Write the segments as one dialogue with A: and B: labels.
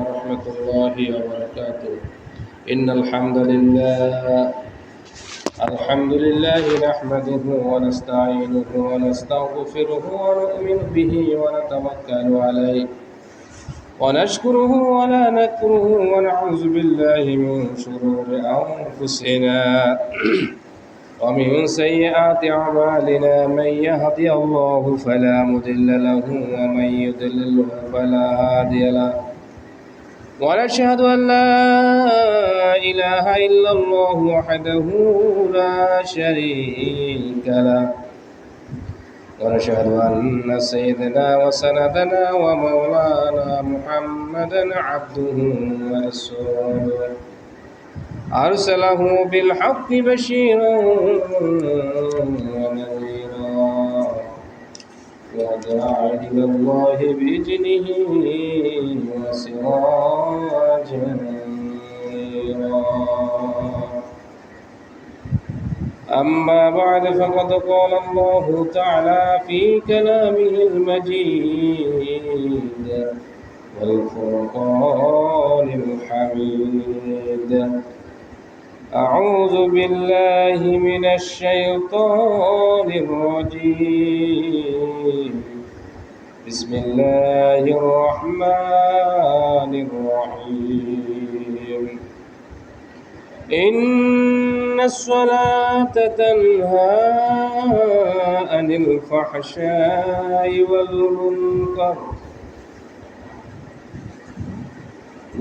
A: ورحمة الله وبركاته. إن الحمد لله نحمده ونستعينه ونستغفره ونؤمن به ونتوكل عليه ونشكره ولا نكفره ونعوذ بالله من شرور أنفسنا ومن سيئات أعمالنا. من يهدي الله فلا مضل له ومن يضلل فلا هادي له. ونشهد أن لا إله إلا الله وحده لا شريك له. ونشهد أن سيدنا وسندنا ومولانا محمدا عبده ورسوله أرسله بالحق بشيرا ونذيرا وداعيا إلى الله بإذنه وسراجا منيرا. أما بعد فقد قال الله تعالى في كلامه المجيد والفرقان الحميد: أعوذ بالله من الشيطان الرجيم. بسم الله الرحمن الرحيم. إن الصلاة تنهى عن الفحشاء والمنكر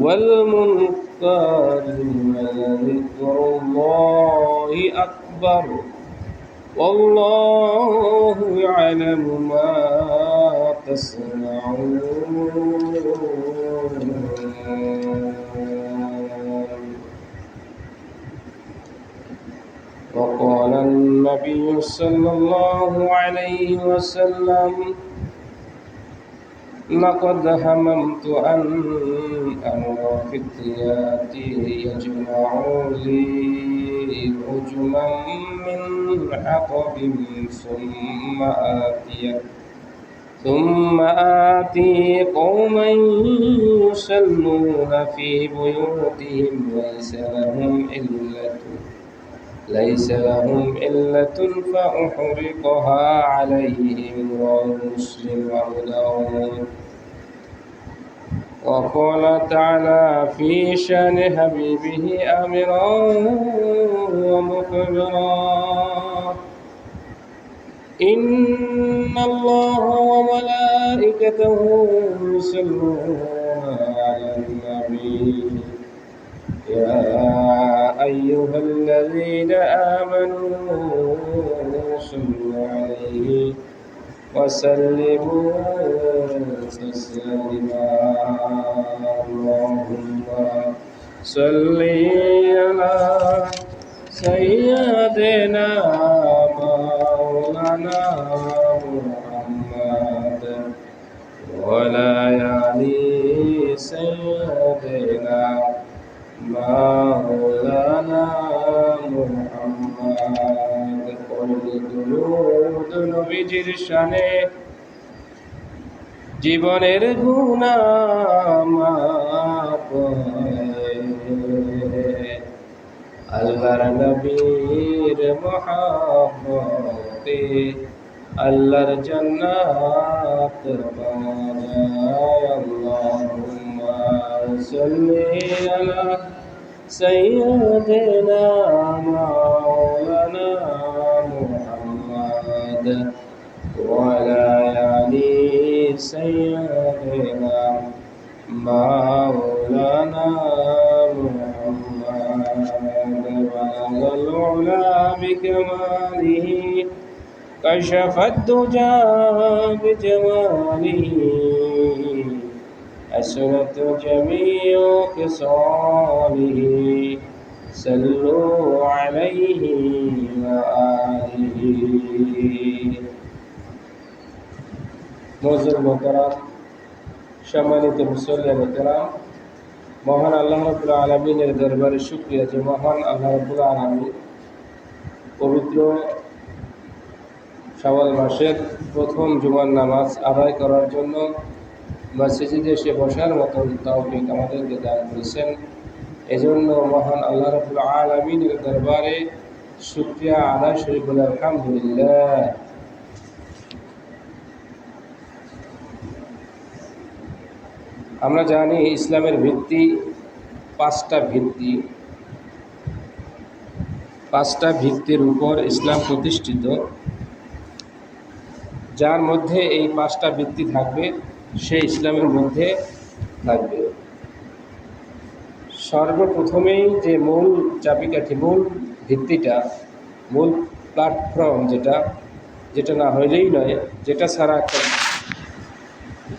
A: ولذكر الله أكبر والله يعلم ما تصنعون. وقال النبي صلى الله عليه وسلم: لقد هممت أن أرى فتياتي يجمعوا لي رجما من حطب ثم آتي قوما يصلون في بيوتهم ليس لهم إلة فأحرقها عليهم. رواه مسلم وأبو داود. وقال تعالى في شأن حبيبه آمرا ومخبرا: إن الله وملائكته يصلون على النبي يا أيها الذين آمنوا صلوا عليه وسلموا تسليما. اللهم صل على سيدنا مولانا محمد وعلى آل سيدنا مولانا محمد। درود নবীজির শানে জীবনের গুনাহ মাফ হয়, আল্লাহর নবীর মহব্বতে আল্লাহর জান্নাত পাওয়া। আল্লাহুম্মা সাল্লি আলা সাইয়্যিদিনা মাওলানা মুহাম্মদ ওয়া আলা আলি সাইয়্যিদিনা মাওলানা মুহাম্মদ। বালাগাল উলা বিকামালিহি كشف الدجى بجماله حسنت جميع خصاله صلوا عليه وآله। মুআজ্জিন মুহতারাম, সম্মানিত মুসল্লিয়ান কিরাম, মহান আল্লাহ রাব্বুল আলামিনের দরবারে শুকরিয়া যে মহান আল্লাহ রাব্বুল আলামিন পবিত্র শাওয়াল মাসের প্রথম জুমার নামাজ আদায় করার জন্য মসজিদে এসে বসার মতন তৌফিক আমাদেরকে দান করেছেন। এজন্য মহান আল্লাহ রাব্বুল আলামিনের দরবারে শুকরিয়া আদায় করি, বলে আলহামদুলিল্লাহ। আমরা জানি ইসলামের ভিত্তি পাঁচটা ভিত্তির উপর ইসলাম প্রতিষ্ঠিত। যার মধ্যে এই পাঁচটা ভিত্তি থাকবে সে ইসলামের মধ্যে থাকবে। সর্বপ্রথমেই যে মূল চাবিকাঠি, মূল ভিত্তিটা, মূল প্ল্যাটফর্ম, যেটা না হইলেই নয়, যেটা ছাড়া একটা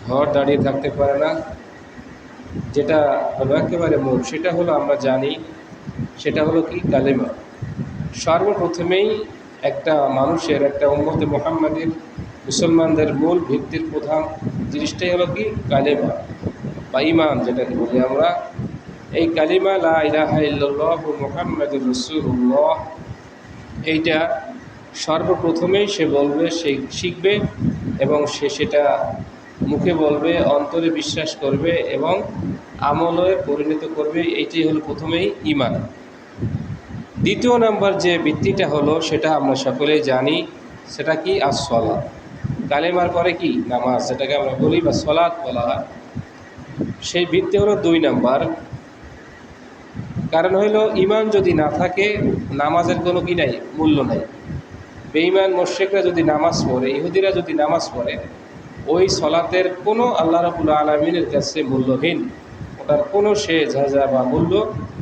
A: ঘর দাঁড়িয়ে থাকতে পারে না, যেটা হলো একেবারে মূল, সেটা হলো আমরা জানি, সেটা হলো কি? কালেমা। সর্বপ্রথমেই একটা মানুষের, একটা উম্মতে মুহাম্মাদের, মুসলমানদের মূল ভিত্তির প্রধান জিনিসটাই হলো কি? কালেমা বা ঈমান, যেটাকে বলি আমরা। এই কালিমা লা ইলাহা ইল্লাল্লাহু মুহাম্মাদুর রাসূলুল্লাহ, এইটা সর্বপ্রথমেই সে বলবে, সে শিখবে এবং সে সেটা মুখে বলবে, অন্তরে বিশ্বাস করবে এবং আমলে পরিণত করবে। এইটাই হলো প্রথমেই ঈমান। দ্বিতীয় নাম্বার যে ভিত্তিটা হলো, সেটা আমরা সকলেই জানি, সেটা কি? as-সালাত। কালেমার পরে কি? নামাজ, যেটাকে আমরা বলি বা সালাত বলা হয়। সেই ভিত্তি হলো 2 নাম্বার। কারণ হইল, ঈমান যদি না থাকে নামাজের কোনো কি নাই, মূল্য নাই। বেঈমান মুশরিকরা যদি নামাজ পড়ে, ইহুদিরা যদি নামাজ পড়ে, ওই সলাতের কোনো আল্লাহ রাব্বুল আলামিনের কাছে মূল্যহীন, ওটার কোনো সে ঝাঁঝা বা মূল্য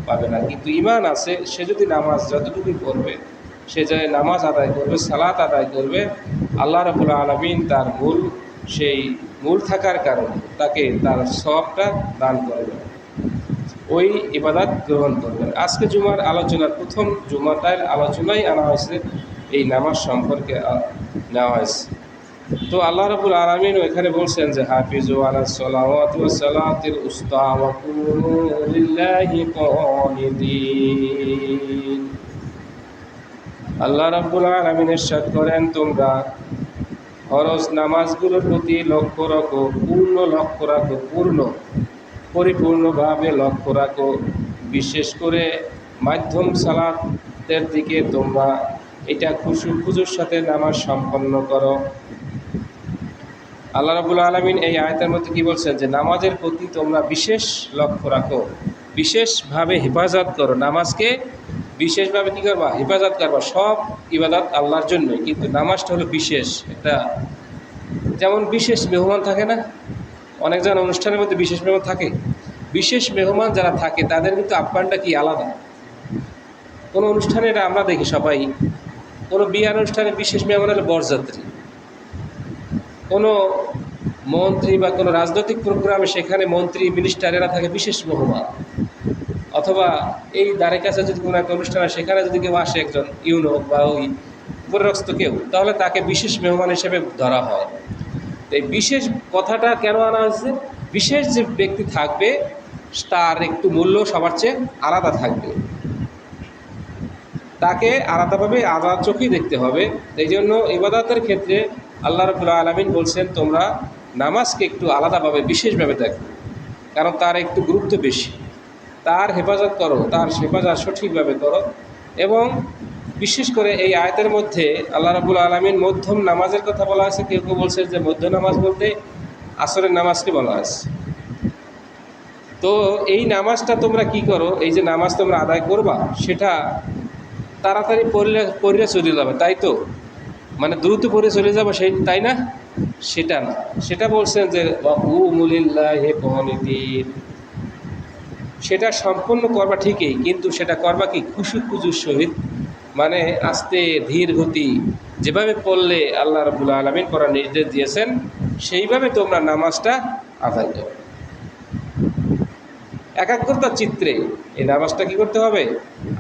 A: পাবে না। কিন্তু ঈমান আছে, সে যদি নামাজ যতটুকু করবে, সে যে নামাজ আদায় করবে, সালাত আদায় করবে, আল্লাহ রাব্বুল আলামিন তার সেই মূল থাকার কারণে তাকে তার সওয়াবটা দান করবে, ওই ইবাদত গ্রহণ করবেন। আজকে জুমার আলোচনার প্রথম জুমাটার আলোচনায় আনা হয়েছে এই নামাজ সম্পর্কে নেওয়া হয়েছে। তো আল্লাহ রাব্বুল আলামিন এখানে বলছেন যে হাফিজু আলাস সালাওয়াতি ওয়াস সালাতিল উসতা ওয়া কুনু লিল্লাহি কানিতিন। আল্লাহ রাব্বুল আলামিন ইরশাদ করেন, তোমরা ফরজ নামাজগুলোর প্রতি লক্ষ্য রাখো, পরিপূর্ণভাবে লক্ষ্য রাখো। বিশেষ করে মাধ্যম সালাতের দিকে তোমরা এটা খুজুর সাথে নামাজ সম্পন্ন করো। আল্লাহ রাব্বুল আলামিন এই আয়াতের মধ্যে কি বলছেন? যে নামাজের প্রতি তোমরা বিশেষ লক্ষ্য রাখো, বিশেষভাবে হেফাজত করো। নামাজকে বিশেষভাবে কী করবা? হেফাজত করবা। সব ইবাদত আল্লাহর জন্যই, কিন্তু নামাজটা হলো বিশেষ একটা। যেমন বিশেষ মেহমান থাকে না, অনেকজন অনুষ্ঠানের মধ্যে বিশেষ মেহমান থাকে। বিশেষ মেহমান যারা থাকে তাদের কিন্তু আপ্যায়নটা কি আলাদা। কোনো অনুষ্ঠানে এটা আমরা দেখি সবাই, কোনো বিয়ের অনুষ্ঠানে বিশেষ মেহমান হলো বরযাত্রী, কোনো মন্ত্রী বা কোনো রাজনৈতিক প্রোগ্রামে সেখানে মন্ত্রী মিনিস্টার এরা থাকে বিশেষ মেহমান। অথবা এই দ্বারের কাছে যদি কোনো একটা অনুষ্ঠান হয়, সেখানে যদি কেউ আসে, একজন ইউনো বা ওই উপরস্থ কেউ, তাহলে তাকে বিশেষ মেহমান হিসেবে ধরা হয়। এই বিশেষ কথাটা কেন আনা হয়েছে? বিশেষ যে ব্যক্তি থাকবে তার একটু মূল্য সবার চেয়ে আলাদা থাকবে, তাকে আলাদাভাবে আলাদা চোখেই দেখতে হবে। এই জন্য ইবাদতের ক্ষেত্রে আল্লাহ রাব্বুল আলামিন বলছেন, তোমরা নামাজকে একটু আলাদাভাবে বিশেষভাবে দেখো, কারণ তার একটু গুরুত্ব বেশি। তার হেফাজত করো, তার হেফাজত সঠিকভাবে করো। এবং বিশেষ করে এই আয়াতের মধ্যে আল্লাহ রাব্বুল আলামিন মধ্যম নামাজের কথা বলা হয়েছে। কেউ কেউ বলছে যে মধ্য নামাজ বলতে আসরের নামাজকে বলা হয়েছে। তো এই নামাজটা তোমরা কি করো? এই যে নামাজ তোমরা আদায় করবা, সেটা তাড়াতাড়ি পড়লে চলে যাবে, তাই তো? মানে দ্রুত পড়ে চলে যাবে, তাই না? সেটা না, সেটা বলছেন যে ওয়াকুমুলিল্লাহি কানিতিন। সেটা সম্পূর্ণ করবা ঠিকই, কিন্তু সেটা করবা কি? খুজুর সহিত, মানে আস্তে ধীর গতি, যেভাবে পড়লে আল্লাহ রাব্বুল আলামিন পড়ার নির্দেশ দিয়েছেন সেইভাবে তোমরা নামাজটা আদায় করো। একাগ্রতার চিত্রে এই নামাজটা কী করতে হবে?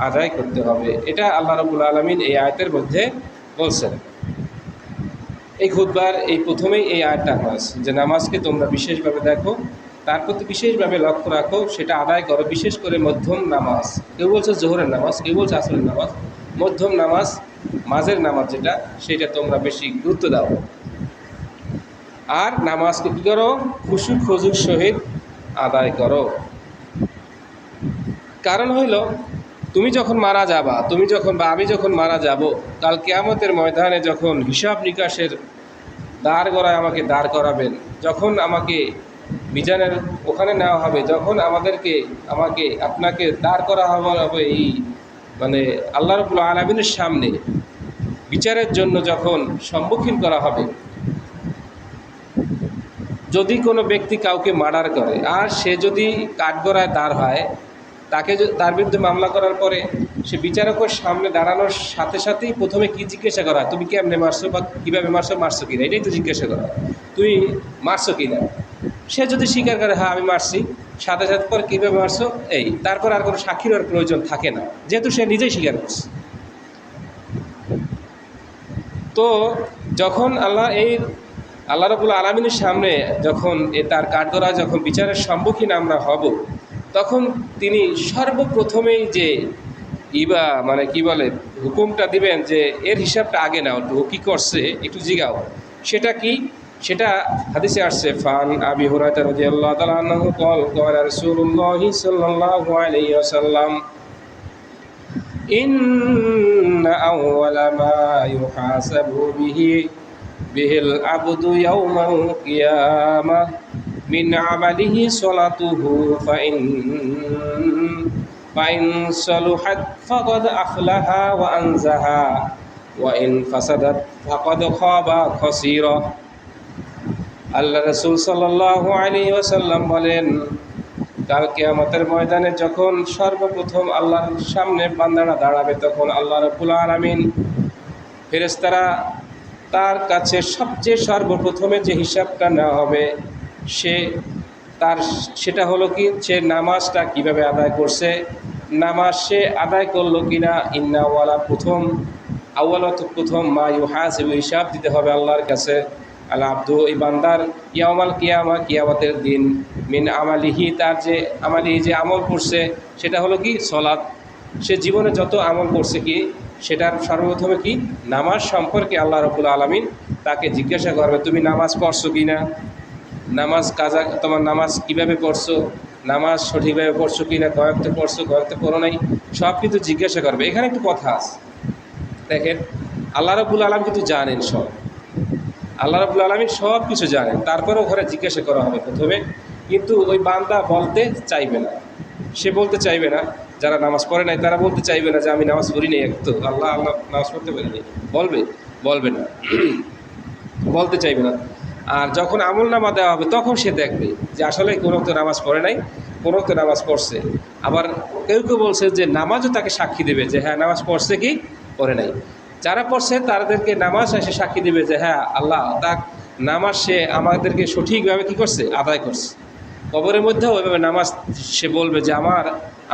A: আদায় করতে হবে। এটা আল্লাহ রাব্বুল আলামিন এই আয়াতের মধ্যে বলছেন। এই খুতবার এই প্রথমেই এই আয়াতটা আছে যে নামাজকে তোমরা বিশেষভাবে দেখো, তার প্রতি বিশেষভাবে লক্ষ্য রাখো, সেটা আদায় করো। বিশেষ করে মধ্যম নামাজ, কেউ বলছে জোহরের নামাজ, কেউ বলছে আসরের নামাজ, মধ্যম নামাজ, মাঝের নামাজ যেটা, সেটা তোমরা বেশি গুরুত্ব দাও। আর নামাজকে কী করো? খুশু খজুর সহিত আদায় করো। কারণ হইল তুমি যখন মারা যাবা, আমি যখন মারা যাব, কাল কিয়ামতের ময়দানে যখন হিসাব নিকাশের দাঁড় গড়ায় আমাকে দাঁড় করাবেন, যখন আমাকে মিজানের ওখানে নেওয়া হবে, যখন আপনাকে দাঁড় করা হবে এই আল্লাহ রাব্বুল আলামিনের সামনে বিচারের জন্য যখন সম্মুখীন করা হবে, যদি কোনো ব্যক্তি কাউকে মার্ডার করে আর সে যদি কাঠগড়ায় দাঁড় হয়, তার বিরুদ্ধে মামলা করার পরে সে বিচারকের সামনে দাঁড়ানোর সাথে সাথেই প্রথমে কি জিজ্ঞাসা করা? তুমি কেমনে মারছো বা কীভাবে মারছো কিনা, এটাই তো জিজ্ঞাসা করা, তুমি মারছো কিনা। সে যদি স্বীকার করে হ্যাঁ আমি মারছি, সাথে সাথে পর কীভাবে মারছো তারপর আর কোনো সাক্ষীর আর প্রয়োজন থাকে না, যেহেতু সে নিজেই স্বীকার করছে। তো যখন আল্লাহ রাব্বুল আলামিনের সামনে যখন তার কাঠগড়া যখন বিচারের সম্মুখীন আমরা হব, তখন তিনি সর্বপ্রথমেই যে হুকুমটা দিবেন যে এর হিসাবটা আগে নাও, ও কী করছে একটু জিগাও। সেটা কি? সেটা হাদিসে আসছে, ফান আবি হুরায়রা রাদিয়াল্লাহু তাআলা আনহু ক্বালা রাসূলুল্লাহি সাল্লাল্লাহু আলাইহি ওয়াসাল্লাম ইন্না আউওয়ালা মা ইউহাসাবু বিহিল আবদু ইয়াওমাল কিয়ামাহ মিন আমালিহি সালাতুহু ফাইন সালুহাত ফাকাদ আফলাহা ওয়া আনজাহা ওয়া ইন ফাসাদাত ফাকাদ খাবা খাসীরা। আল্লাহ রাসূল সাল্লাল্লাহু আলাইহি ওয়াসাল্লাম বলেন, কাল কিয়ামতের ময়দানে যখন সর্বপ্রথম আল্লাহর সামনে বান্দারা দাঁড়াবে, তখন আল্লাহ রাব্বুল আলামিন ফেরেশতারা তার কাছে সবচেয়ে সর্বপ্রথমে যে হিসাবটা নেওয়া হবে সেটা হলো কি, সে নামাজটা কিভাবে আদায় করছে, নামাজ সে আদায় করলো কিনা। প্রথম মা ইউহাসিবু, হিসাব দিতে হবে আল্লাহর কাছে আল আব্দু, এই বান্দার ইয়াউমাল কিয়ামা, কিয়ামতের দিন, মিন আমালিহি, তার যে যে আমল করছে সেটা হলো কি সলাত। সে জীবনে যত আমল করছে কি সেটার সর্বপ্রথমে কি নামাজ সম্পর্কে আল্লাহ রাব্বুল আলামিন তাকে জিজ্ঞাসা করবে, তুমি নামাজ পড়ছো কি না, তোমার নামাজ কীভাবে পড়ছো, নামাজ সঠিকভাবে পড়ছো কি না, কয়েকটা পড়ছো কয়েকটা পড়ো নাই, সব কিন্তু জিজ্ঞাসা করবে। এখানে একটু কথা আছে, দেখেন আল্লাহ রাব্বুল আলামিন কিন্তু জানেন সব, আল্লাহ রাব্বুল আলামিন সব কিছু জানেন, তারপরেও ওখানে জিজ্ঞাসা করা হবে প্রথমে। কিন্তু ওই বান্দা বলতে চাইবে না, সে বলতে চাইবে না, যারা নামাজ পড়ে নাই তারা বলতে চাইবে না যে আমি নামাজ পড়ি নাই, তো আল্লাহ নামাজ পড়তে পারি নাই, বলবে না, বলতে চাইবে না। আর যখন আমল নামা দেওয়া হবে তখন সে দেখবে যে আসলে কোনো তো নামাজ পড়ে নাই, কোনো তো নামাজ পড়ছে। আবার কেউ বলছে যে নামাজও তাকে সাক্ষী দেবে যে হ্যাঁ নামাজ পড়ছে কি পড়ে নাই। যারা পড়ছে তাদেরকে নামাজ এসে সাক্ষী দেবে যে হ্যাঁ আল্লাহ নামাজ সে আমাদেরকে সঠিকভাবে কী করছে, আদায় করছে। কবরের মধ্যেও ওইভাবে নামাজ সে বলবে যে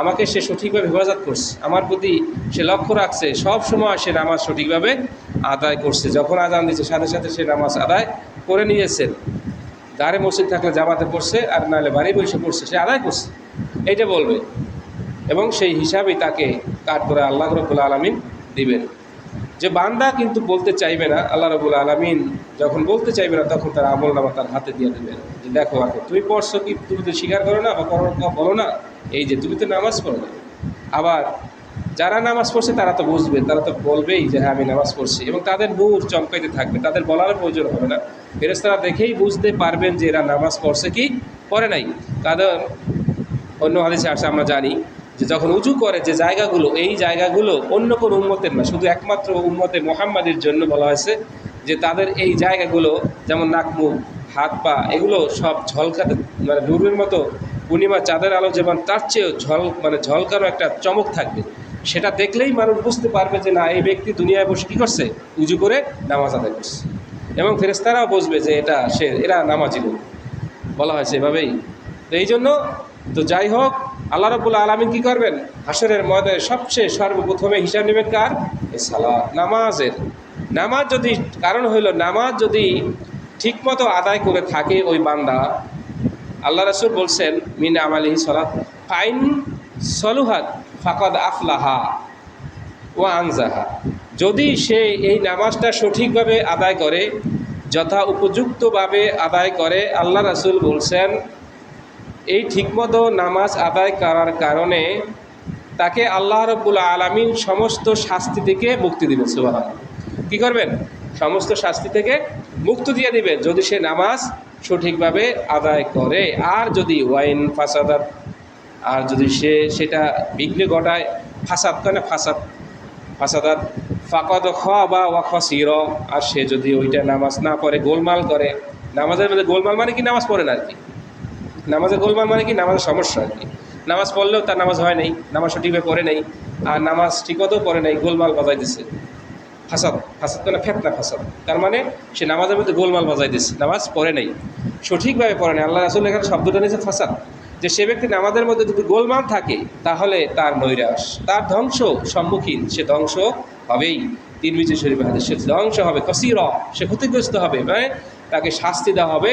A: আমাকে সে সঠিকভাবে হেফাজত করছে, আমার প্রতি সে লক্ষ্য রাখছে, সব সময় সে নামাজ সঠিকভাবে আদায় করছে। যখন আজান দিচ্ছে সাথে সাথে সে নামাজ আদায় করে নিয়েছেন, গাড়ি মসজিদ থাকলে জামাতে পড়ছে, আর নাহলে বাড়ি বসে পড়ছে, সে আদায় করছে, এইটা বলবে। এবং সেই হিসাবেই তাকে কাট করে আল্লাহ রাব্বুল আলামিন দিবেন। যে বান্দা কিন্তু বলতে চাইবে না, আল্লাহ রাব্বুল আলামিন যখন বলতে চাইবে না তখন তার আমল নামা তার হাতে দিয়ে দেবেন যে দেখো তুমি পড়ছো কি, তুমি তো স্বীকার করো না বা বলো না, এই যে তুমি তো নামাজ পড়ো না। আবার যারা নামাজ পড়ছে তারা তো বুঝবে, তারা তো বলবেই যে হ্যাঁ আমি নামাজ পড়ছি, এবং তাদের নূর চমকাইতে থাকবে, তাদের বলার প্রয়োজন হবে না, ফেরেশতারা দেখেই বুঝতে পারবেন যে এরা নামাজ পড়ছে কি পড়ে নাই। তাদের অন্য হাদিসে আসে আমরা জানি যে যখন উজু করে যে জায়গাগুলো, এই জায়গাগুলো অন্য কোনো উম্মতের না, শুধু একমাত্র উম্মতে মুহাম্মাদের জন্য বলা হয়েছে যে তাদের এই জায়গাগুলো যেমন নাক মুখ হাত পা এগুলো সব ঝলকাতে নূরের মতো পূর্ণিমা চাঁদের আলো যেমন তার চেয়েও ঝলকানো একটা চমক থাকবে। সেটা দেখলেই মানুষ বুঝতে পারবে যে না এই ব্যক্তি দুনিয়ায় বসে কী করছে, উজু করে নামাজ আদায় করছে। এবং ফেরেশতারাও বুঝবে যে এরা নামাজি লোক, বলা হয়েছে এভাবেই। তো এই জন্য তো যাই হোক, আল্লাহ রাব্বুল আলামিন কী করবেন, হাসরের ময়দানে সবচেয়ে সর্বপ্রথমে হিসাব নেবেন কার, এই সালাত, নামাজের। নামাজ যদি নামাজ যদি ঠিকমতো আদায় করে থাকে ওই বান্দা, আল্লাহ রাসূল বলছেন মিন আমালিহি সালাত ফাইন সলুহাত ফাকাদ আফলাহা ওয়া আনজাহা, যদি সে এই নামাজটা সঠিকভাবে আদায় করে যথা উপযুক্তভাবে আদায় করে, আল্লাহ রাসূল বলছেন এই ঠিকমতো নামাজ আদায় করার কারণে তাকে আল্লাহ রাব্বুল আলামিন সমস্ত শাস্তি থেকে মুক্তি দিবেন। সুবহানাল্লাহ। কী করবেন? সমস্ত শাস্তি থেকে মুক্তি দিয়ে দিবেন যদি সে নামাজ সঠিকভাবে আদায় করে। আর যদি ওয়াইন ফাসাদাত, আর যদি সে সেটা বিঘ্ন ঘটায়, ফাসাদ করে না, ফাসাদাত ফাকাদ খাবা ওয়া খাসির, আর সে যদি ওইটা নামাজ না পড়ে, গোলমাল করে, নামাজের মধ্যে গোলমাল মানে কি নামাজ পড়ে না আর কি, নামাজের গোলমাল মানে কি নামাজের সমস্যা আর কি, নামাজ পড়লেও তার নামাজ হয় নাই, নামাজ সঠিকভাবে পড়ে নাই, আর নামাজ ঠিকমতো পড়ে নাই, গোলমাল বাজাই দিছে, ফাসাদ মানে ফেতনা ফাসাদ, তার মানে সে নামাজের মধ্যে গোলমাল বাজাই দিচ্ছে, নামাজ পড়ে নাই, সঠিকভাবে পড়ে নাই। আল্লাহ রাসূল এখানে শব্দটা নিয়েছে ফাসাদ, যে সে ব্যক্তি নামাজের মধ্যে যদি গোলমাল থাকে তাহলে তার নৈরাশ, তার ধ্বংস সম্মুখীন, সে ধ্বংস হবেই। তিরমিজি শরীফের হাদিস, সে ধ্বংস হবে, কসির, সে ক্ষতিগ্রস্ত হবে, মানে তাকে শাস্তি দেওয়া হবে,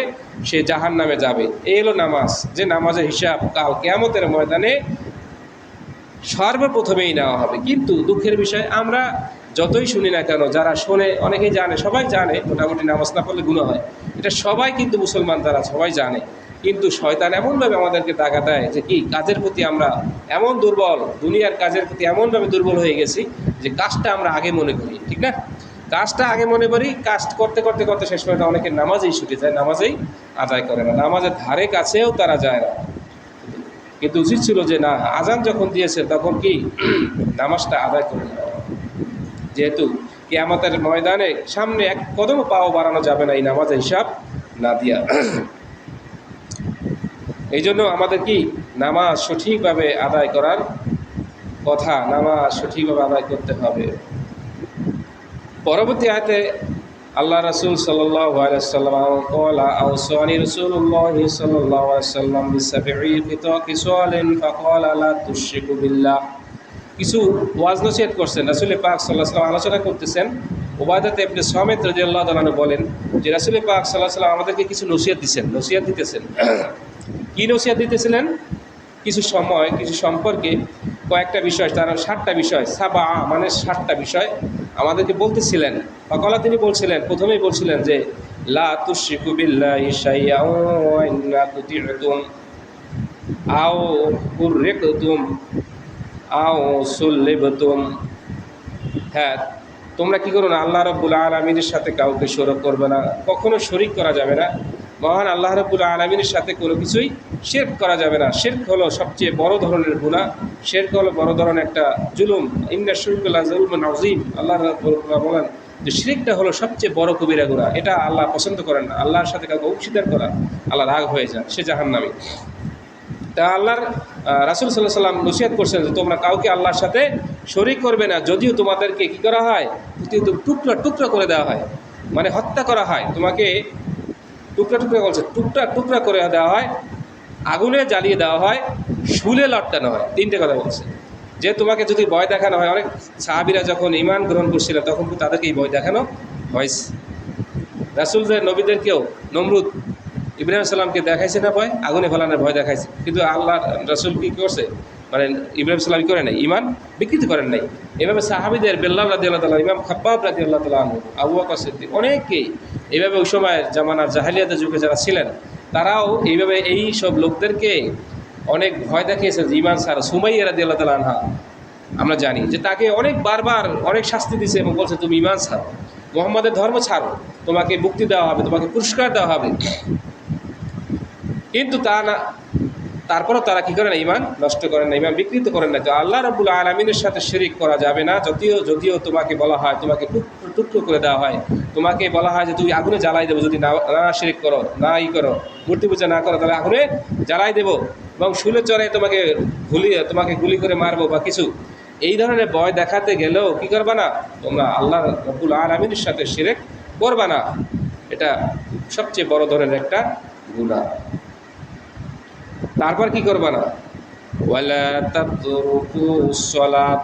A: সে জাহান্নামে যাবে। এই হলো নামাজ, যে নামাজের হিসাব কাল কিয়ামতের ময়দানে সর্বপ্রথমেই নেওয়া হবে। কিন্তু দুঃখের বিষয়, আমরা যতই শুনি না কেন, যারা শোনে, অনেকেই জানে, সবাই জানে মোটামুটি নামাজ না পড়লে গুনাহ হয়, এটা সবাই কিন্তু মুসলমান যারা সবাই জানে, কিন্তু শয়তান এমনভাবে আমাদেরকে দাগা দেয় যে কি কাজের প্রতি আমরা এমন দুর্বল, দুনিয়ার কাজের প্রতি এমনভাবে দুর্বল হয়ে গেছি যে কাজটা আমরা আগে মনে করি, ঠিক না, কাজটা আগে মনে করি, কাজ করতে করতে করতে শেষ পর্যন্ত অনেকের নামাজেই ছুটে যায়, নামাজেই আদায় করে না, নামাজের ধারে কাছেও তারা যায় না। কিন্তু উচিত ছিল যে না, আজান যখন দিয়েছে তখন কি নামাজটা আদায় করে নেওয়া, যেহেতু কিয়ামতের ময়দানে সামনে এক কদম পাও বাড়ানো যাবে না এই নামাজের হিসাব না দিয়া। এই জন্য আমাদের কি নামাজ সঠিকভাবে আদায় করার কথা, নামাজ সঠিকভাবে আদায় করতে হবে। পরবর্তী আয়াতে আল্লাহ রাসূল সাল্লাল্লাহু আলাইহি ওয়াসাল্লাম ক্বালা আওসানি রাসূলুল্লাহ সাল্লাল্লাহু আলাইহি ওয়াসাল্লাম বিসাবঈ খিসালিন ফাকালা লা তুশরিকু বিল্লাহ। কিছু ওয়াজ নসিহত করছেন রাসূল পাক সাল্লাল্লাহু আলাইহি ওয়াসাল্লাম, আলোচনা করতেছেন। উবাদাত ইবনে সামিত রাদিয়াল্লাহু তাআলা বলেন যে রাসূল পাক সাল্লাল্লাহু আলাইহি ওয়াসাল্লাম আমাদেরকে কিছু নসিহত দিতেছেন। কি নসিহত দিতেছিলেন? কিছু সময়, কিছু সম্পর্কে কয়েকটা বিষয়, তার 7টা বিষয়, সাবা মানে 7টা বিষয় আমাদেরকে বলতেছিলেন। ফাকালা, তিনি বলছিলেন, প্রথমেই বলছিলেন যে লা তুশরিকু বিল্লাহি শাইআন ওয়া ইন্না তুতি'তুম আও কুররিকতুম আও সুল্লিবতুম। হ্যাঁ, তোমরা কি করো না, আল্লাহ রাব্বুল আলামিনের সাথে কাউকে শরীক করবে না, কখনো শরীক করা যাবে না, মহান আল্লাহ রাব্বুল আলামিনের সাথে কোনো কিছুই শিরক করা যাবে না। শিরক হলো সবচেয়ে বড় ধরনের গুনাহ, শিরক হলো বড় ধরনের একটা জুলুম, ইন্না শিরকা লাযুলমুন আযীম। আল্লাহ রাব্বুল বলেন যে শিরকটা হলো সবচেয়ে বড় কবিরা গুনাহ, এটা আল্লাহ পছন্দ করেন না। আল্লাহর সাথে কাউকে অংশীদার করা, আল্লাহ রাগ হয়ে যায়, সে জাহান্নামী। তা আল্লাহর রাসূল সাল্লাল্লাহু আলাইহি ওয়াসাল্লাম নসিহত করছেন যে তোমরা কাউকে আল্লাহর সাথে শরীক করবে না, যদিও তোমাদেরকে কী করা হয়, টুকরা টুকরা করে দেওয়া হয়, মানে হত্যা করা হয়, তোমাকে টুকরা টুকরা বলছে, টুকরা টুকরা করে দেওয়া হয়, আগুনে জ্বালিয়ে দেওয়া হয়, শুলে লটকানো হয়। 3টে কথা বলছে, যে তোমাকে যদি ভয় দেখানো হয়। অনেক সাহাবীরা যখন ঈমান গ্রহণ করছিল তখন তাদেরকে এই ভয় দেখানো হয়েছে। রাসূলদের নবীদেরকেও নমরুদ ইব্রাহিম সাল্লামকে দেখাইছে না ভয়, আগুনে ফেলানোর ভয় দেখাইছে, কিন্তু আল্লাহ রাসূল কী করছে, মানে ইব্রাহিম সাল্লাম করেন নাই, ঈমান বিকৃত করেন নাই। এভাবে সাহাবীদের বেল্লাল রাদিয়াল্লাহু তাআলা, ইমাম খাব্বাব রাদিয়াল্লাহু তাআলা আনহু, আবু বকর সিদ্দিক, অনেকেই এইভাবে ওই সময়ের জামানার জাহেলিয়াতের যুগে যারা ছিলেন তারাও এইভাবে এই সব লোকদেরকে অনেক ভয় দেখিয়েছে যে ঈমান ছাড়ো। সুমাইয়া রাদিয়াল্লাহু তাআলা আনহা আমরা জানি যে তাকে অনেক বারবার অনেক শাস্তি দিয়েছে এবং বলছে তুমি ঈমান ছাড়ো, মুহাম্মাদের ধর্ম ছাড়ো, তোমাকে মুক্তি দেওয়া হবে, তোমাকে পুরস্কার দেওয়া হবে। কিন্তু তা না, তারপরও তারা কী করে না, ঈমান নষ্ট করেন না, ঈমান বিকৃত করেন না। তো আল্লাহ রাব্বুল আলামিনের সাথে শিরিক করা যাবে না। যদিও তোমাকে বলা হয়, তোমাকে টুকরো করে দেওয়া হয়, তোমাকে বলা হয় যে তুমি আগুনে জ্বালাই দেবো, যদি না শিরিক করো, না করো, মূর্তি পূজা না করো, তাহলে আগুনে জ্বালাই দেবো এবং শুলে চড়ে তোমাকে গুলি করে মারবো বা কিছু, এই ধরনের ভয় দেখাতে গেলেও কী করবা না, তোমরা আল্লাহ রাব্বুল আলামিনের সাথে শিরিক করবা না। এটা সবচেয়ে বড় ধরনের একটা গুনাহ। তারপর কি করবা না, ওয়ালা তাতরুকুস সালাত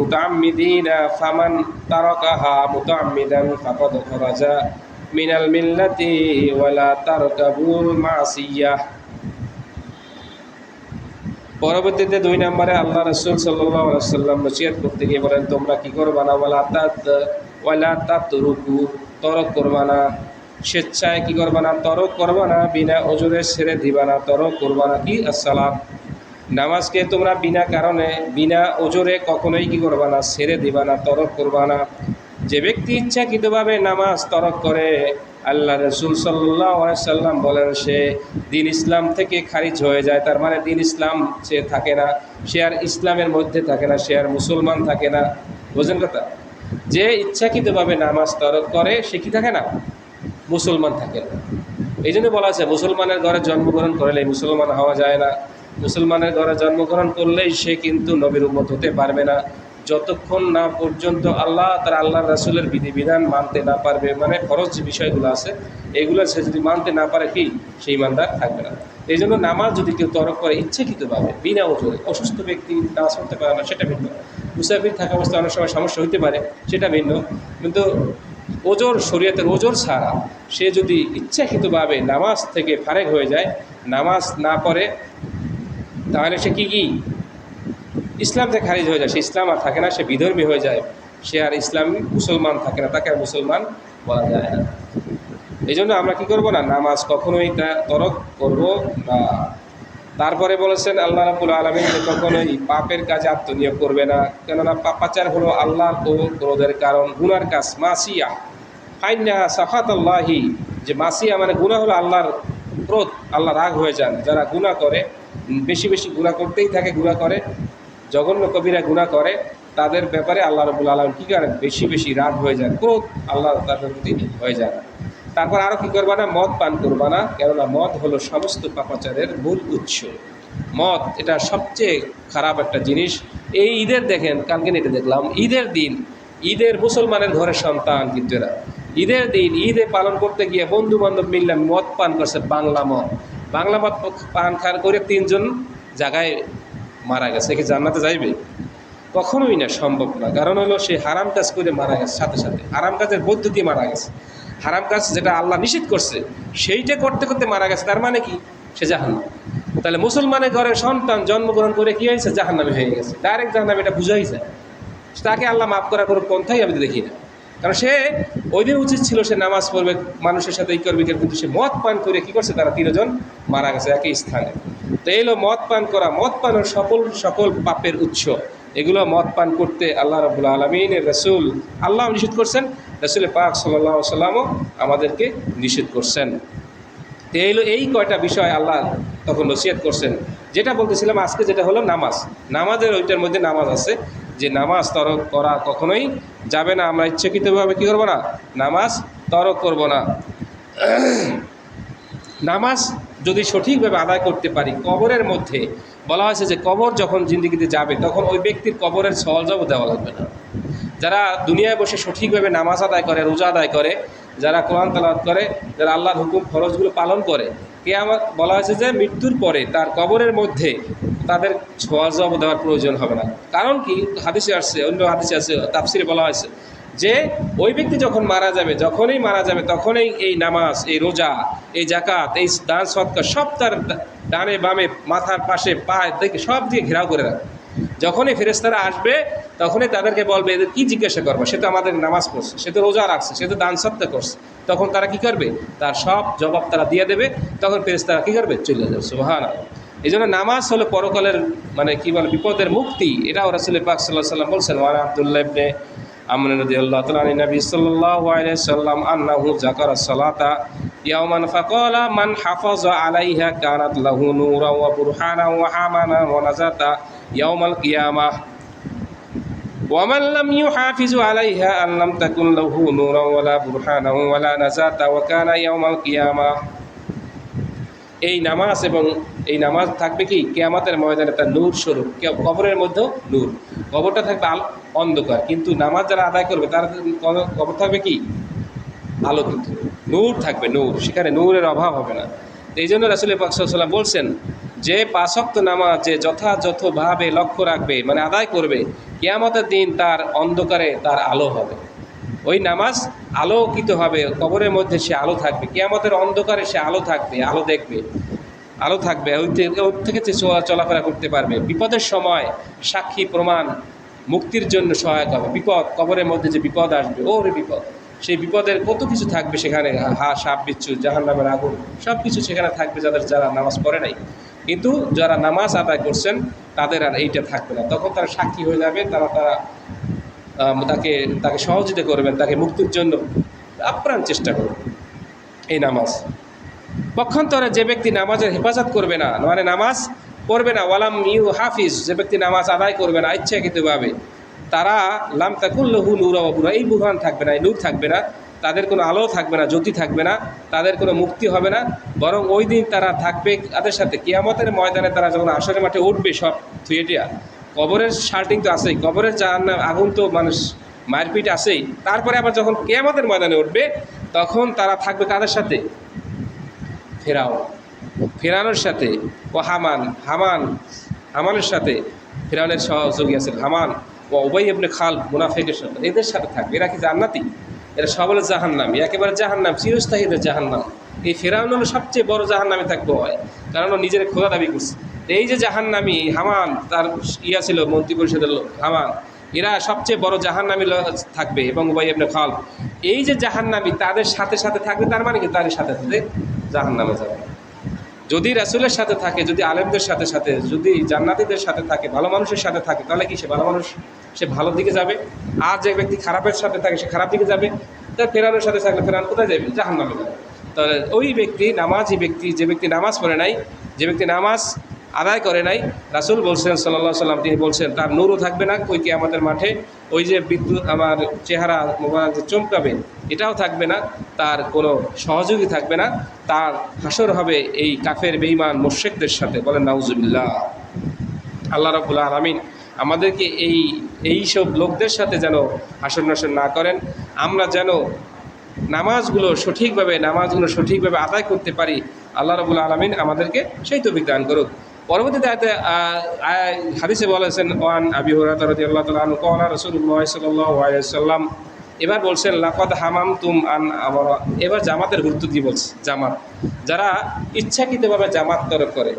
A: মুতাআম্মিদিনা ফামান তারাকাহা মুতাআম্মিদান ফাকাদ খারাজা মিনাল মিল্লাতি ওয়ালা তারকাবুল মাসিয়াহ। পরবর্তীতে 2 নম্বরে আল্লাহ রাসূল সাল্লাল্লাহু আলাইহি ওয়াসাল্লাম নসিহত করতে গিয়ে বলেন তোমরা কি করবা না, ওয়ালা তাতরুকু, তরক করবা না, স্বেচ্ছায় কি করবা না, তরক করবা না, বিনা ওজরে ছেড়ে দিবা না, তরক করবা না কি আসসালাত, নামাজকে তোমরা বিনা কারণে বিনা ওজরে কখনোই কি করবা না, ছেড়ে দিবা না, তরক করবা না। যে ব্যক্তি ইচ্ছাকৃতভাবে নামাজ তরক করে, আল্লাহ রসুল সাল্লাল্লাহু আলাইহি সাল্লাম বলেন সে দিন ইসলাম থেকে খারিজ হয়ে যায়। তার মানে দিন ইসলাম সে থাকে না, সে আর ইসলামের মধ্যে থাকে না, সে আর মুসলমান থাকে না। বোঝেন কথা? যে ইচ্ছাকৃতভাবে নামাজ তরক করে সে কি থাকে না, মুসলমান থাকে না। এই জন্য বলা আছে মুসলমানের ঘরে জন্মগ্রহণ করলে মুসলমান হওয়া যায় না, মুসলমানের ঘরে জন্মগ্রহণ করলেই সে কিন্তু নবীর উম্মত হতে পারবে না, যতক্ষণ না পর্যন্ত আল্লাহ রাসূলের বিধিবিধান মানতে না পারবে। মানে ফরজ যে বিষয়গুলো আছে এগুলো সে যদি মানতে না পারে কি, সেই ইমানদার থাকবে না। এই জন্য নামাজ যদি কেউ তরক করে ইচ্ছাকৃতভাবে বিনা ওজরে, অসুস্থ ব্যক্তি নামাজ পড়তে পারে না সেটা ভিন্ন, মুসাফির থাকা অবস্থায় অনেক সময় সমস্যা হতে পারে সেটা ভিন্ন, কিন্তু ওজর, শরীয়তের ওজর ছাড়া সে যদি ইচ্ছাকৃতভাবে নামাজ থেকে ফারেক হয়ে যায়, নামাজ না পড়ে, তাহলে সে কি ইসলাম থেকে খারিজ হয়ে যায়, সে ইসলাম আর থাকে না, সে বিধর্মী হয়ে যায়, সে আর ইসলামী মুসলমান থাকে না, তাকে আর মুসলমান বলা যায় না। এই জন্য আমরা কি করব না, নামাজ কখনোই তরক করব না। তারপরে বলেছেন আল্লাহ রাব্বুল আলামিন যে কখনোই পাপের কাজে আত্মনিয়োগ করবে না, কেননা পাপাচার হলো আল্লাহর ক্রোধের কারণ, গুনার কাজ, মাসিয়া ফাইন্না সাফাতাল্লাহি, যে মাসিয়া মানে গুনাহ হলো আল্লাহর ক্রোধ, আল্লাহ রাগ হয়ে যান। যারা গুনাহ করে, বেশি বেশি গুনাহ করতেই থাকে, গুনাহ করে, জঘন্য কবিরা গুনাহ করে, তাদের ব্যাপারে আল্লাহ রাব্বুল আলামিন কী করেন, বেশি বেশি রাগ হয়ে যান, ক্রোধ আল্লাহ তাদের প্রতি হয়ে যায়। তারপর আরও কী করবা না, মদ পান করবা না, কেননা মদ হলো সমস্ত পাপাচারের মূল উৎস। মদ এটা সবচেয়ে খারাপ একটা জিনিস। এই ঈদের দেখেন, কালকে নেটে দেখলাম, ঈদের দিন, ঈদের মুসলমানের ঘরের সন্তান কিন্তু এরা ঈদের দিন ঈদে পালন করতে গিয়ে বন্ধু বান্ধব মিললে মদ পান করছে, বাংলা মদ পান খান করে 3 জন জায়গায় মারা গেছে। কি জান্নাতে যাইবে? কখনোই না, সম্ভব না। কারণ হলো সে হারাম কাজ করে মারা গেছে, সাথে সাথে হারাম কাজের মধ্য দিয়ে মারা গেছে। হারাম কাজ যেটা আল্লাহ নিষেধ করছে সেইটা করতে করতে মারা গেছে, তার মানে কি, সে জাহান্নাম। তাহলে মুসলমানের ঘরের সন্তান জন্মগ্রহণ করে কি হয়েছে, জাহান্নামী হয়ে গেছে, ডাইরেক্ট জাহান্নামী, এটা বুঝাই যায়। তাকে আল্লাহ মাফ করার কোনো পন্থাই আমি দেখি না। কারণ সে ওই দিন উচিত ছিল সে নামাজ পড়বে, মানুষের সাথে এই করবে, কিন্তু সে মদ পান করে কী করছে, তারা 3 জন মারা গেছে একই স্থানে। তো এলো মদ পান করা, মদ পানের সকল পাপের উৎস। এগুলো মদ পান করতে আল্লাহ রাব্বুল আলামিনের রাসূল আল্লাহ নিষেধ করছেন, রাসূল পাক সাল্লাল্লাহু আলাইহি ওয়াসাল্লামও আমাদেরকে নিষেধ করছেন। তো এই কয়টা বিষয় আল্লাহ তখন নসিহত করছেন। যেটা বলতেছিলাম আজকে, যেটা হলো নামাজ, নামাজের ওইটার মধ্যে নামাজ আছে যে নামাজ তরক করা কখনোই যাবে না। আমরা ইচ্ছাকৃতভাবে কী করবো না, নামাজ তরক করব না। নামাজ যদি সঠিকভাবে আদায় করতে পারি, কবরের মধ্যে বলা হয়েছে যে কবর যখন জিন্দিগিতে যাবে তখন ওই ব্যক্তির কবরের সওয়ালও দেওয়া লাগবে না। যারা দুনিয়ায় বসে সঠিকভাবে নামাজ আদায় করে, রোজা আদায় করে, যারা কোরআন তেলাওয়াত করে, যারা আল্লাহর হুকুম ফরজগুলো পালন করে, কিয়ামত বলা হয়েছে যে মৃত্যুর পরে তার কবরের মধ্যে তাদের সওয়াল দেওয়ার প্রয়োজন হবে না। কারণ কি, হাদিসে আসছে, অন্য হাদিসে আছে, তাফসিরে বলা হয়েছে যে ওই ব্যক্তি যখন মারা যাবে, যখনই মারা যাবে তখনই এই নামাজ, এই রোজা, এই জাকাত, এই দান সদকা সব তার ডানে বামে, মাথার পাশে, পায়ে দেখে সব দিয়ে ঘেরাও করে রাখবে। যখনই ফেরেশতারা আসবে তখনই তাদেরকে বলবে, এদের কী জিজ্ঞাসা করবো, সে তো আমাদের নামাজ পড়ছে, সে তো রোজা রাখছে, সে তো দান সদকা করছে। তখন তারা কি করবে, তার সব জবাব তারা দিয়ে দেবে। তখন ফেরেশতারা কী করবে, চলে যাবে। সুবহানাল্লাহ। এই জন্য নামাজ হলো পরকালের মানে কি বলে, বিপদের মুক্তি। এটাও রাসূল পাক সাল্লাল্লাহু আলাইহি ওয়াসাল্লাম বলছেন। ওয়া আব্দুল্লাহ ইবনে আমর রাদিয়াল্লাহু তাআলা আন নবী সাল্লাল্লাহু আলাইহি ওয়াসাল্লাম আন্নাহু যাকারা সালাতা ইয়াওমান ফাকালা মান হাফাযা আলাইহা কানাত লাহু নূরা ওয়া বুরহানা ওয়া হামানা ওয়া নাজাতা ইয়াওমাল কিয়ামাহ ওয়া মান লাম ইউহাফিজ আলাইহা আন লাম তাকুন লাহু নূরা ওয়ালা বুরহানা ওয়ালা নাজাতা ওয়া কানা ইয়াওমাল কিয়ামাহ। এই নামাজ, এবং এই নামাজ থাকবে কি কিয়ামতের ময়দানে তার নূর স্বরূপ। কবরের মধ্যেও নূর, কবরটা থাকবে অন্ধকার, কিন্তু নামাজ যারা আদায় করবে তার কবর থাকবে কি আলোকিত, নূর থাকবে, নূর, সেখানে নূরের অভাব হবে না। এই জন্য রাসূল পাক সাল্লাল্লাহু আলাইহি ওয়াসাল্লাম বলছেন যে 5 ওয়াক্ত নামাজ যে যথাযথভাবে লক্ষ্য রাখবে, মানে আদায় করবে, কিয়ামতের দিন তার অন্ধকারে তার আলো হবে। ওই নামাজ আলোকিত হবে, কবরের মধ্যে সে আলো থাকবে, কিয়ামতের অন্ধকারে সে আলো থাকবে, আলো দেখবে, আলো থাকবে, ওই থেকে সে চলাফেরা করতে পারবে। বিপদের সময় সাক্ষী প্রমাণ মুক্তির জন্য সহায়ক হবে। বিপদ, কবরের মধ্যে যে বিপদ আসবে, ওরে বিপদ, সেই বিপদের কত কিছু থাকবে সেখানে, সাপ বিচ্ছু, জাহান্নামের আগুন, সব কিছু সেখানে থাকবে যারা নামাজ পড়ে নাই। কিন্তু যারা নামাজ আদায় করছেন তাদের আর এইটা থাকবে না। তখন তারা সাক্ষী হয়ে যাবে, তারা তাকে সহযোগিতা করবেন, তাকে মুক্তির জন্য আপ্রাণ চেষ্টা করবেন। এই নামাজ পক্ষান্তরে যে ব্যক্তি নামাজের হেফাজত করবে না, মানে নামাজ পড়বে না, ওয়ালাম ইউ হাফিজ, যে ব্যক্তি নামাজ আদায় করবে না ইচ্ছাকৃতভাবে, তারা লাম তাকুল্লাহু নূরা ওয়া বুরহা, এই বুরহান থাকবে না, এই নূর থাকবে না, তাদের কোনো আলো থাকবে না, জ্যোতি থাকবে না, তাদের কোনো মুক্তি হবে না। বরং ওই দিন তারা থাকবে তাদের সাথে কিয়ামতের ময়দানে, তারা যখন আসরের মাঠে উঠবে সব থুয়েটিয়া, কবরের শার্টিং তো আছেই, কবরের জাহান্নাম আগুন তো মানুষ মারপিট আছেই, তারপরে আবার যখন কিয়ামতের ময়দানে উঠবে তখন তারা থাকবে কাদের সাথে? ফেরাউনের সাথে, ও হামানের সাথে, ফেরাউনের সহযোগী আছেন হামান, ও উবাই ইবনে খালদ মুনাফিকের সাথে, এদের সাথে থাকবে। এরা কি জান্নাতি? এরা সবলে জাহান্নামী, একেবারে জাহান্নাম, চিরস্থায়ীদের জাহান্নাম। এই ফেরাউন হলো সবচেয়ে বড় জাহান্নামী থাকবে হয়, কারণ ও নিজের খোদা দাবি করছে। এই যে জাহান্নামী হামান, তার ছিল মন্ত্রী পরিষদের লোক হামান, এরা সবচেয়ে বড় জাহান্নামী থাকবে, এবং উবাই ইবনে খালদ, এই যে জাহান্নামী তাদের সাথে সাথে থাকবে, তার মানে কি তাদের সাথে সাথে জাহান্নামে যাবে। যদি রাসূলের সাথে থাকে, যদি আলেমদের সাথে সাথে, যদি জান্নাতীদের সাথে থাকে, ভালো মানুষের সাথে থাকে, তাহলে কি সে ভালো মানুষ, সে ভালো দিকে যাবে। আর যে ব্যক্তি খারাপের সাথে থাকে সে খারাপ দিকে যাবে। তাই ফেরানোর সাথে থাকলে ফেরান কোথায় যাবে? জাহান্নামে যাবে। তাহলে ওই ব্যক্তি, নামাজি ব্যক্তি, যে ব্যক্তি নামাজ পড়ে নাই, যে ব্যক্তি নামাজ আদায় করে নাই, রাসূল বলছেন সাল্লাল্লাহু আলাইহি সাল্লাম, তিনি বলছেন তার নূরও থাকবে না ওই কিয়ামতের মাঠে, ওই যে বিদ্যুৎ আমার চেহারা মোবারক যে চমকাবে এটাও থাকবে না, তার কোনো সহযোগী থাকবে না, তার হাসর হবে এই কাফের বেঈমান মুশরিকদের সাথে। বলেন নাউজুবিল্লাহ। আল্লাহ রাব্বুল আলামিন আমাদেরকে এই সব লোকদের সাথে যেন হাসর নাসর না করেন, আমরা যেন নামাজগুলো সঠিকভাবে আদায় করতে পারি। আল্লাহ রাব্বুল আলামিন আমাদেরকে সেই তৌফিক দান করুক। পরবর্তীতে হাদিসে বলেছেন, ওয়ান আবি হুরায়রা রাদিয়াল্লাহু তাআলা আনহু ক্বালা রাসূলুল্লাহ সাল্লাল্লাহু আলাইহি ওয়াসাল্লাম, এবার বলছেন লাকাদ হামামতুম আন আমরা, এবার জামাতের গুরুত্ব দিয়ে বলছে। জামাত, যারা ইচ্ছাকৃতভাবে জামাত তরক করে।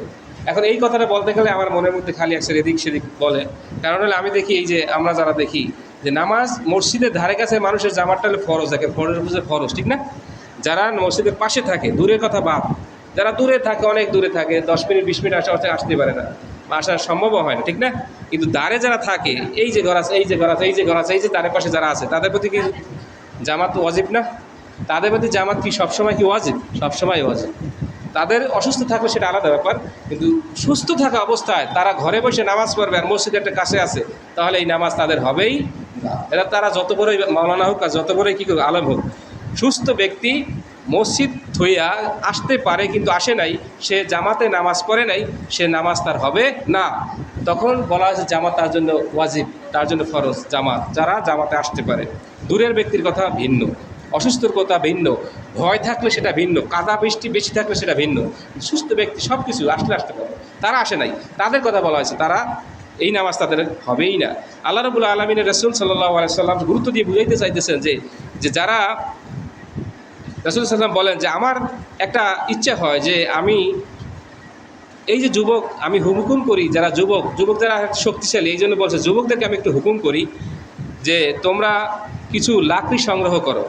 A: এখন এই কথাটা বলতে গেলে আমার মনের মধ্যে খালি একসাথে এদিক সেদিক বলে, কারণ হলে আমি দেখি, এই যে আমরা যারা দেখি যে নামাজ মসজিদের ধারে কাছে মানুষের জামাতটা হলে ফরজ, থাকে ফরজ, ঠিক না? যারা মসজিদের পাশে থাকে, দূরের কথা বাদ, যারা দূরে থাকে, অনেক দূরে থাকে, 10 মিনিট 20 মিনিট আসতে পারে না, আসা সম্ভব হয় না, ঠিক না? কিন্তু দ্বারে যারা থাকে, এই যে ঘর আছে, এই যে দ্বারের পাশে যারা আছে, তাদের প্রতি কি জামাত ওয়াজিব না? তাদের প্রতি জামাত কি সবসময় কি ওয়াজিব? সবসময় ওয়াজিব। তাদের অসুস্থ থাকলে সেটা আলাদা ব্যাপার, কিন্তু সুস্থ থাকা অবস্থায় তারা ঘরে বসে নামাজ পড়বে আর মসজিদ একটা কাছে আছে, তাহলে এই নামাজ তাদের হবেই না। এরা তারা যত বড়ই মাওলানা হোক আর যত বড়ই আলেম হোক, সুস্থ ব্যক্তি মসজিদ থইয়া আসতে পারে কিন্তু আসে নাই, সে জামাতে নামাজ পড়ে নাই, সে নামাজ তার হবে না। তখন বলা হয়েছে জামাত তার জন্য ওয়াজিব, তার জন্য ফরজ জামাত, যারা জামাতে আসতে পারে। দূরের ব্যক্তির কথা ভিন্ন, অসুস্থর কথা ভিন্ন, ভয় থাকলে সেটা ভিন্ন, কাদা বৃষ্টি বেশি থাকলে সেটা ভিন্ন। সুস্থ ব্যক্তি সব কিছু আসতে পারে, তারা আসে নাই, তাদের কথা বলা হয়েছে, তারা এই নামাজ তাদের হবেই না। আল্লাহ রাব্বুল আলামিনের রাসূল সাল্লাল্লাহু আলাইহি সাল্লাম গুরুত্ব দিয়ে বুঝাইতে চাইতেছেন যে যারা, রাসূল সাল্লাম বলেন যে আমার একটা ইচ্ছা হয় যে আমি এই যে যুবক, আমি হুকুম করি, যারা যুবক যারা শক্তিশালী, এই জন্য বলছে যুবকদেরকে আমি একটু হুকুম করি যে তোমরা কিছু লাকড়ি সংগ্রহ করো।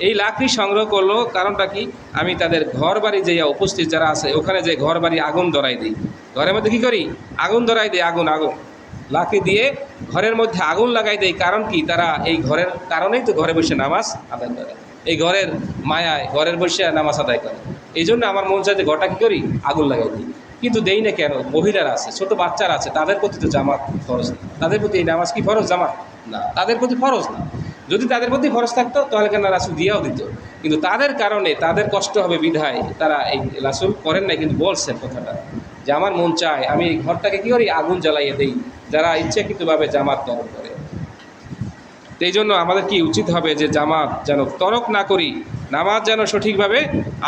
A: এই লাকড়ি সংগ্রহ করলো কারণটা কি? আমি তাদের ঘর বাড়ি যে উপস্থিত যারা আছে ওখানে যে ঘর বাড়ি আগুন ধরাই দিই, ঘরের মধ্যে কী করি? আগুন ধরাই দিই, আগুন লাকড়ি দিয়ে ঘরের মধ্যে আগুন লাগাই দেয়। কারণ কি? তারা এই ঘরের কারণেই তো ঘরে বসে নামাজ আদায় করে, এই ঘরের মায়ায় ঘরের বসে নামাজ আদায় করে। এই জন্য আমার মন চায় যে ঘরটা কী করি? আগুন লাগাই দিই। কিন্তু দেই না কেন? মহিলারা আছে, ছোট বাচ্চারা আছে, তাদের প্রতি তো জামাত ফরজ না। তাদের প্রতি এই নামাজ কি ফরজ? জামাত না, তাদের প্রতি ফরজ না। যদি তাদের প্রতি ফরজ থাকতো তাহলে কেন রাসূল দিয়েও দিত, কিন্তু তাদের কারণে তাদের কষ্ট হবে বিধায় তারা এই রাসূল করেন না, কিন্তু বলছেন কথাটা যে আমার মন চায় আমি এই ঘরটাকে কী করি? আগুন জ্বালাইয়ে দেই, যারা ইচ্ছাকৃতভাবে জামাত তরক করে। তো এই জন্য আমাদের কি উচিত হবে যে জামাত যেন তরক না করি, নামাজ যেন সঠিকভাবে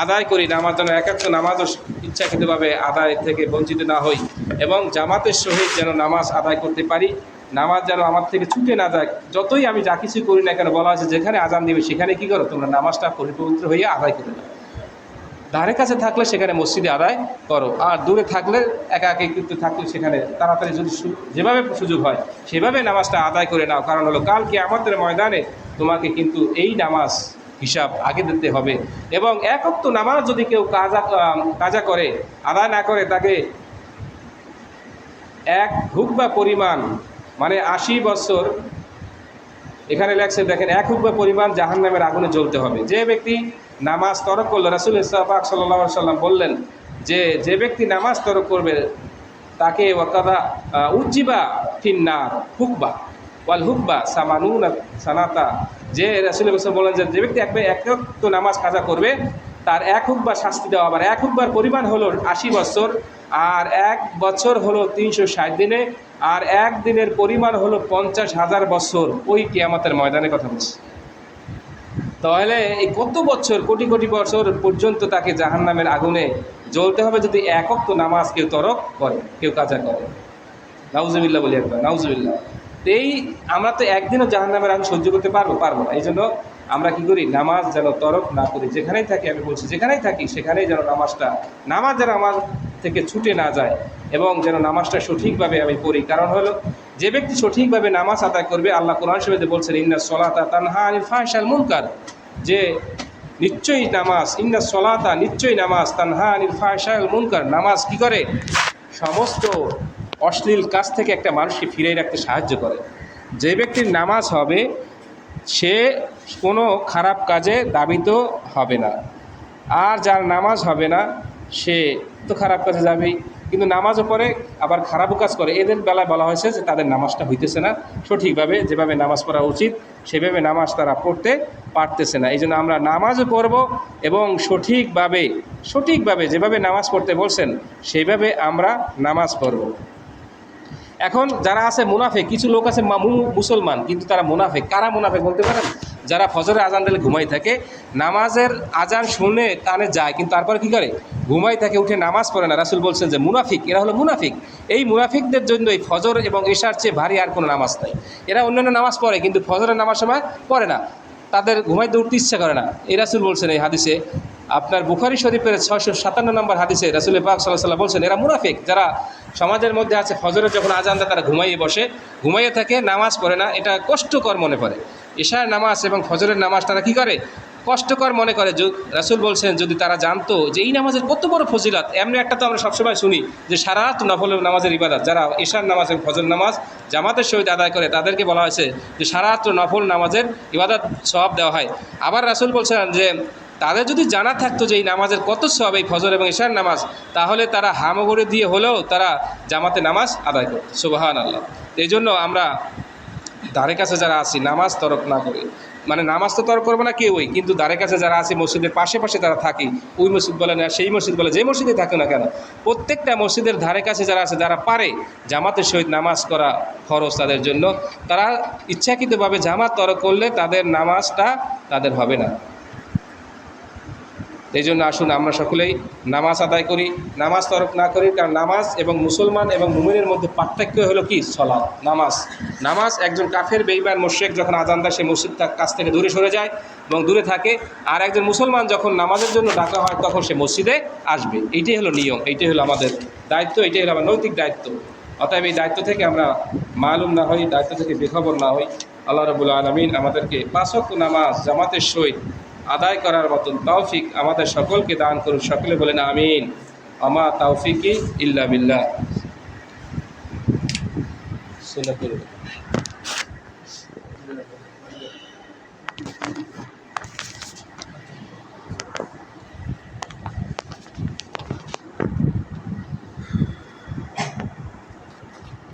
A: আদায় করি, নামাজ যেন একান্ত নামাজও ইচ্ছাকৃতভাবে আদায় থেকে বঞ্চিত না হই, এবং জামাতের সহিত যেন নামাজ আদায় করতে পারি। নামাজ যেন আমার থেকে ছুটে না যায়। যতই আমি যা কিছু করি না কেন, বলা আছে যেখানে আজান দিবে সেখানে কি করো? তোমরা নামাজটা পরিপবিত্র হইয়া আদায় করে নাও। ধারে কাছে থাকলে সেখানে মসজিদে আদায় করো, আর দূরে থাকলে একাকিত্ব থাকলে সেখানে তাড়াতাড়ি যদি যেভাবে সুযোগ হয় সেভাবে নামাজটা আদায় করে নাও। কারণ হলো কাল কিয়ামতের ময়দানে তোমাকে কিন্তু এই নামাজ হিসাব আগে দিতে হবে। এবং এক ওয়াক্ত নামাজ যদি কেউ কাজা করে, আদায় না করে, তাকে এক হুকবা পরিমাণ, মানে 80 বছর, এখানে লেখছে দেখেন, এক হুকবা পরিমাণ জাহান্নামের আগুনে জ্বলতে হবে। যে ব্যক্তি নামাজ তরক করলো, রাসূল পাক সাল্লাল্লাহু আলাইহি সাল্লাম বললেন যে ব্যক্তি নামাজ তরক করবে তাকে ওয়াকাদা উজ্জিবা ফিন্নার হুকবা ওয়াল হুকবা সামানুনা সানাতা। যে রাসূল বললেন যে ব্যক্তি এক তো নামাজ কাজা করবে তার এক হুকবা শাস্তি দেওয়া। আবার এক হুকবার পরিমাণ হলো 80 বছর, আর 1 বছর হলো 360 দিনে, আর এক দিনের পরিমাণ হলো 50,000 বছর। ওই কিয়ামতের ময়দানের কথা বলছি। তাহলে এই কত বছর, কোটি কোটি বছর পর্যন্ত তাকে জাহান্নামের আগুনে জ্বলতে হবে যদি এক ওয়াক্ত নামাজ কেউ তরক করে, কেউ কাজা করে। নাউজুবিল্লাহ বলি একবার, নাউজুবিল্লাহ। এই আমরা তো একদিনও জাহান্নামের আগুন সহ্য করতে পারবো না। এই জন্য আমরা কি করি, নামাজ যেন তরক না করি। যেখানেই থাকি, আমি বলছি যেখানেই থাকি সেখানেই যেন নামাজ যেন আমার থেকে ছুটে না যায়, এবং যেন নামাজটা সঠিকভাবে আমি পড়ি। কারণ হলো, যে ব্যক্তি সঠিকভাবে নামাজ আদায় করবে, আল্লাহ কোরআন শরীফে বলছেন ইন্নাস সলাতা তানহা আনিল ফাহশাল মুনকার, যে নিশ্চয়ই নামাজ, ইন্নাস সলাতা নিশ্চয়ই নামাজ, তানহা আনিল ফাহশাল মুনকার, নামাজ কি করে, সমস্ত অশ্লীল কাজ থেকে একটা মানুষকে ফিরিয়ে রাখতে সাহায্য করে। যে ব্যক্তির নামাজ হবে সে কোনো খারাপ কাজে দাবিত হবে না, আর যার নামাজ হবে না সে তো খারাপ কাজে যাবেই, কিন্তু নামাজও পড়ে আবার খারাপও কাজ করে। এদের বেলায় বলা হয়েছে যে তাদের নামাজটা হইতেছে না সঠিকভাবে, যেভাবে নামাজ পড়া উচিত সেভাবে নামাজ তারা পড়তে পারতেছে না। এই জন্য আমরা নামাজও পড়ব এবং সঠিকভাবে যেভাবে নামাজ পড়তে বলছেন সেইভাবে আমরা নামাজ পড়ব। এখন যারা আছে মুনাফিক, কিছু লোক আছে মুসলমান কিন্তু তারা মুনাফিক। কারা মুনাফিক বলতে পারেন? যারা ফজরের আজান দিলে ঘুমাই থাকে, নামাজের আজান শুনে কানে যায় কিন্তু তারপর কি করে, ঘুমাই থাকে, উঠে নামাজ পড়ে না। রাসূল বলছেন যে মুনাফিক, এরা হলো মুনাফিক। এই মুনাফিকদের জন্য এই ফজর এবং এশার চেয়ে ভারী আর কোনো নামাজ নাই। এরা অন্যান্য নামাজ পড়ে কিন্তু ফজরের নামাজ সময় পড়ে না, তাদের ঘুমাইতে উঠতে ইচ্ছা করে না। এই রাসূল বলছেন এই হাদিসে, আপনার বুখারী শরীফের 657 নম্বর হাদিসে রাসূল পাক সাল্লাল্লাহু আলাইহি ওয়াসাল্লাম বলছেন এরা মুনাফিক। যারা সমাজের মধ্যে আছে, ফজরের যখন আজান দেয় তারা ঘুমাইয়ে থাকে, নামাজ পড়ে না, এটা কষ্টকর মনে করে। এশার নামাজ এবং ফজরের নামাজ তারা কি করে, কষ্টকর মনে করে। রাসূল বলছেন যদি তারা জানতো যে এই নামাজের কত বড় ফজিলত। এমনি একটা তো আমরা সবসময় শুনি যে সারা রাত নফল নামাজের ইবাদত, যারা এশার নামাজ এবং ফজর নামাজ জামাতের সহিত আদায় করে তাদেরকে বলা হয়েছে যে সারা রাত নফল নামাজের ইবাদত সওয়াব দেওয়া হয়। আবার রাসূল বলছেন যে তাদের যদি জানা থাকতো যে এই নামাজের কত সওয়াব এই ফজর এবং এশার নামাজ, তাহলে তারা হামাগুড়ি দিয়ে হলেও তারা জামাতে নামাজ আদায় করত। সুবহানাল্লাহ। এই জন্য আমরা ধারে কাছে যারা আছি নামাজ তরক না করি, মানে নামাজ তো তরক করবো না কেউই, কিন্তু ধারে কাছে যারা আছে, মসজিদের পাশে যারা থাকি, ওই মসজিদ বলে না সেই মসজিদ বলে, যে মসজিদে থাকে না কেন, প্রত্যেকটা মসজিদের ধারে কাছে যারা আছে, যারা পারে জামাতের সহিত নামাজ করা খরচ তাদের জন্য, তারা ইচ্ছাকৃতভাবে জামাত তরক করলে তাদের নামাজটা তাদের হবে না। এই জন্য আসুন আমরা সকলেই নামাজ আদায় করি, নামাজ তরক না করি। কারণ নামাজ এবং মুসলমান এবং মুমিনের মধ্যে পার্থক্য হলো কি, সালাত, নামাজ। একজন কাফের বেঈমান মুশরিক যখন আজান দেয় সে মসজিদ কাছ থেকে দূরে সরে যায় এবং দূরে থাকে, আর একজন মুসলমান যখন নামাজের জন্য ডাকা হয় তখন সে মসজিদে আসবে। এইটাই হলো নিয়ম, এইটাই হলো আমাদের দায়িত্ব, এইটাই হলো আমার নৈতিক দায়িত্ব। অতএব এই দায়িত্ব থেকে আমরা মালুম না হই, দায়িত্ব থেকে বেখবর না হই। আল্লাহ রাব্বুল আলামিন আমাদেরকে 5 ওয়াক্ত নামাজ জামাতের সহিত আদায় করার মতন তৌফিক আমাদের সকলকে দান করুন। সকলে বলেন আমিন। আমা তাওফিকি ইল্লা বিল্লাহ।